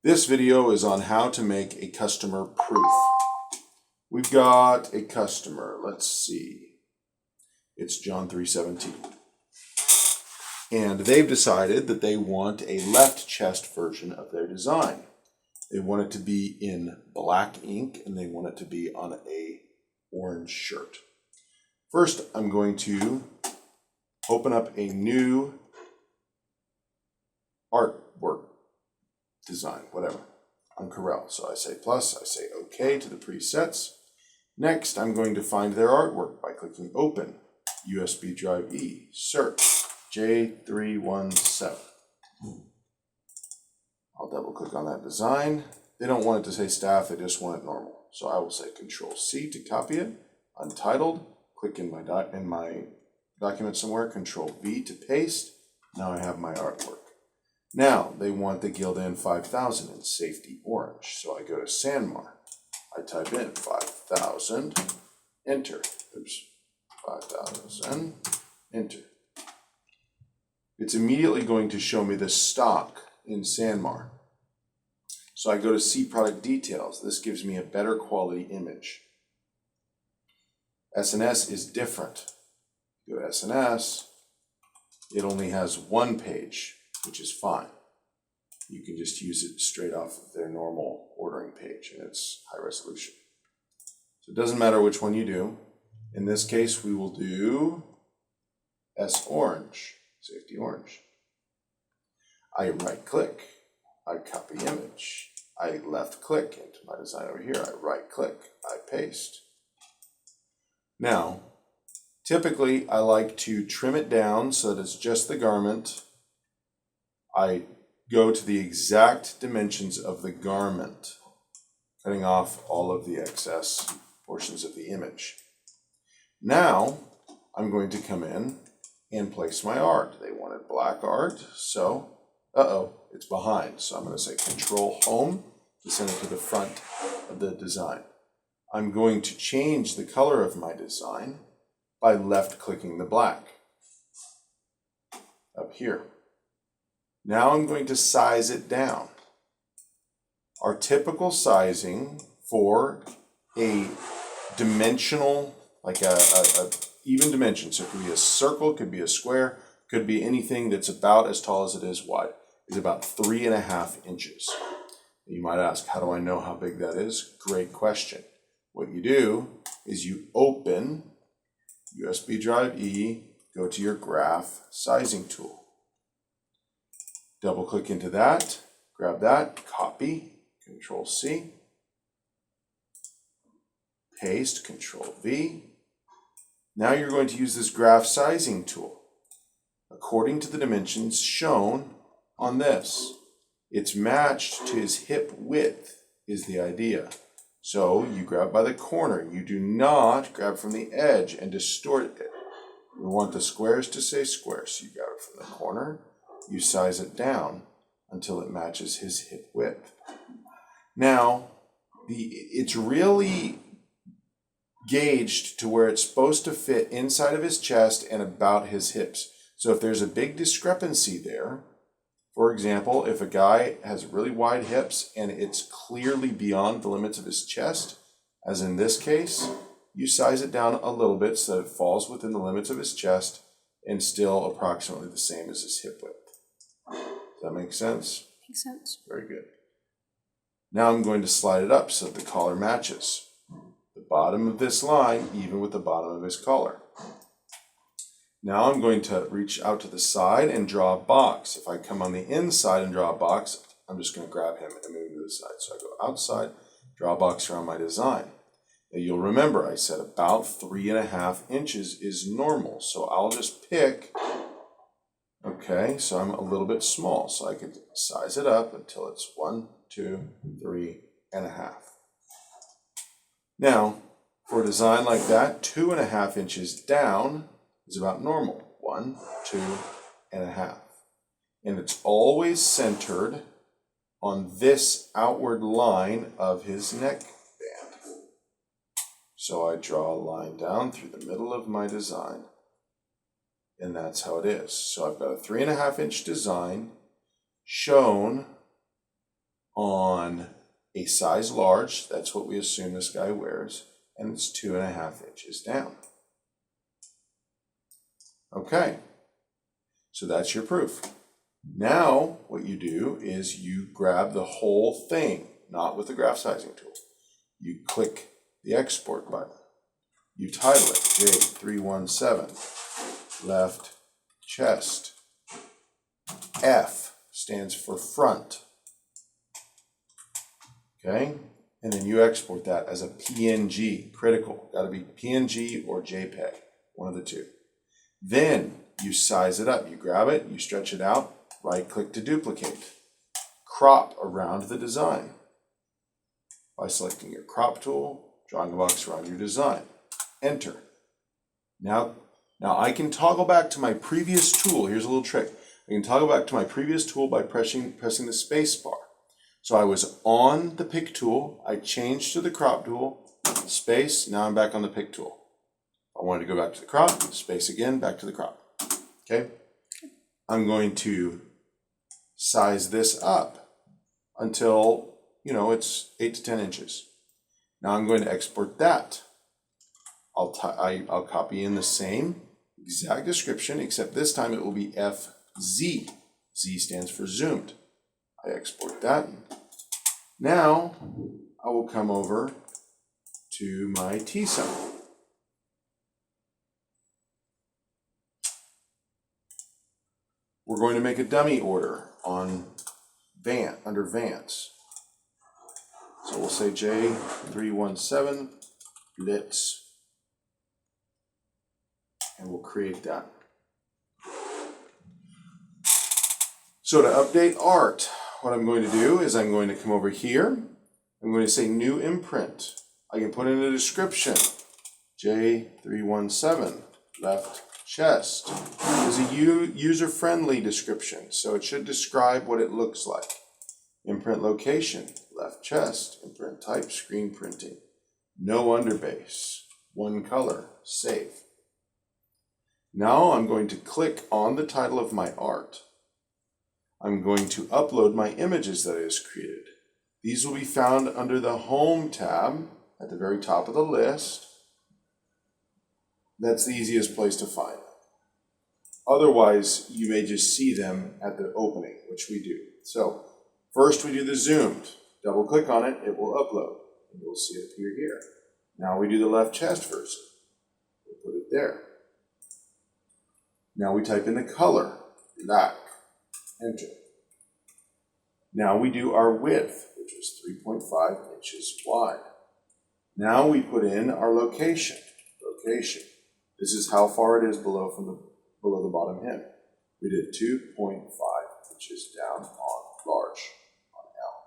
This video is on how to make a customer proof. We've got a customer, let's see, it's John 3:17. And they've decided that they want a left chest version of their design. They want it to be in black ink and they want it to be on a orange shirt. First, I'm going to open up a new artwork design, whatever, on Corel. So I say plus, I say OK to the presets. Next, I'm going to find their artwork by clicking Open, USB drive E, search, J317. I'll double click on that design. They don't want it to say staff, they just want it normal. So I will say Control C to copy it, untitled, click in my document somewhere, Control V to paste. Now I have my artwork. Now they want the Gildan 5000 in safety orange. So I go to Sanmar. I type in 5000, enter. Oops, 5000, enter. It's immediately going to show me the stock in Sanmar. So I go to see product details. This gives me a better quality image. SNS is different. Go to SNS, it only has one page, which is fine. You can just use it straight off of their normal ordering page and it's high resolution. So it doesn't matter which one you do. In this case, we will do S orange, safety orange. I right click, I copy image. I left click into my design over here. I right click, I paste. Now, typically I like to trim it down so that it's just the garment. I go to the exact dimensions of the garment, cutting off all of the excess portions of the image. Now, I'm going to come in and place my art. They wanted black art, so, it's behind. So I'm going to say Control Home to send it to the front of the design. I'm going to change the color of my design by left-clicking the black up here. Now I'm going to size it down. Our typical sizing for a dimensional, like a even dimension, so it could be a circle, could be a square, could be anything that's about as tall as it is wide, is about 3.5 inches. You might ask, how do I know how big that is? Great question. What you do is you open USB drive E, go to your graph sizing tool. Double click into that, grab that, copy, Control C, paste, Control V. Now you're going to use this graph sizing tool according to the dimensions shown on this. It's matched to his hip width is the idea. So you grab by the corner. You do not grab from the edge and distort it. We want the squares to say squares. So you grab it from the corner. You size it down until it matches his hip width. Now, it's really gauged to where it's supposed to fit inside of his chest and about his hips. So if there's a big discrepancy there, for example, if a guy has really wide hips and it's clearly beyond the limits of his chest, as in this case, you size it down a little bit so that it falls within the limits of his chest and still approximately the same as his hip width. Does that make sense? Makes sense. Very good. Now I'm going to slide it up so that the collar matches the bottom of this line, even with the bottom of his collar. Now I'm going to reach out to the side and draw a box. If I come on the inside and draw a box, I'm just going to grab him and move him to the side. So I go outside, draw a box around my design. Now you'll remember I said about 3.5 inches is normal. So I'll just pick, okay, so I'm a little bit small. So I could size it up until it's 1, 2, 3.5. Now, for a design like that, 2.5 inches down is about normal. 1, 2.5. And it's always centered on this outward line of his neck band. So I draw a line down through the middle of my design. And that's how it is. So I've got a 3.5 inch design shown on a size large, that's what we assume this guy wears, and it's 2.5 inches down. Okay, so that's your proof. Now what you do is you grab the whole thing, not with the graph sizing tool. You click the export button. You title it J317 left chest. F stands for front. Okay, and then you export that as a PNG, critical. Got to be PNG or JPEG, one of the two. Then you size it up. You grab it, you stretch it out, right click to duplicate. Crop around the design by selecting your crop tool, drawing a box around your design. Enter. Now I can toggle back to my previous tool. Here's a little trick. I can toggle back to my previous tool by pressing the space bar. So I was on the pick tool, I changed to the crop tool, space, now I'm back on the pick tool. I wanted to go back to the crop, space again, back to the crop. Okay? I'm going to size this up until, it's 8 to 10 inches. Now I'm going to export that. I'll copy in the same exact description, except this time it will be FZ. Z stands for zoomed. I export that. Now I will come over to my T-cell. We're going to make a dummy order on under Vance. So we'll say J317 Blitz, and we'll create that. So to update art, what I'm going to do is I'm going to come over here. I'm going to say new imprint. I can put in a description. J317 left chest is a user-friendly description, so it should describe what it looks like. Imprint location, left chest. Imprint type, screen printing. No underbase, one color, save. Now I'm going to click on the title of my art. I'm going to upload my images that I just created. These will be found under the Home tab at the very top of the list. That's the easiest place to find them. Otherwise, you may just see them at the opening, which we do. So first we do the zoomed. Double click on it, it will upload. And you'll see it appear here. Now we do the left chest version. We'll put it there. Now we type in the color, black. Enter. Now we do our width, which is 3.5 inches wide. Now we put in our location. Location. This is how far it is below the bottom hem. We did 2.5 inches down on large, on L.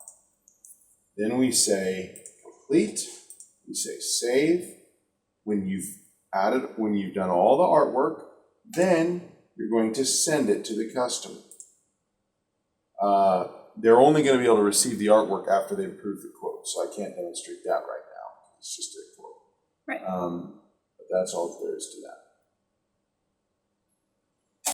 Then we say complete. We say save. When you've done all the artwork, then you're going to send it to the customer. They're only going to be able to receive the artwork after they've approved the quote, so I can't demonstrate that right now. It's just a quote. Right. But that's all there is to that.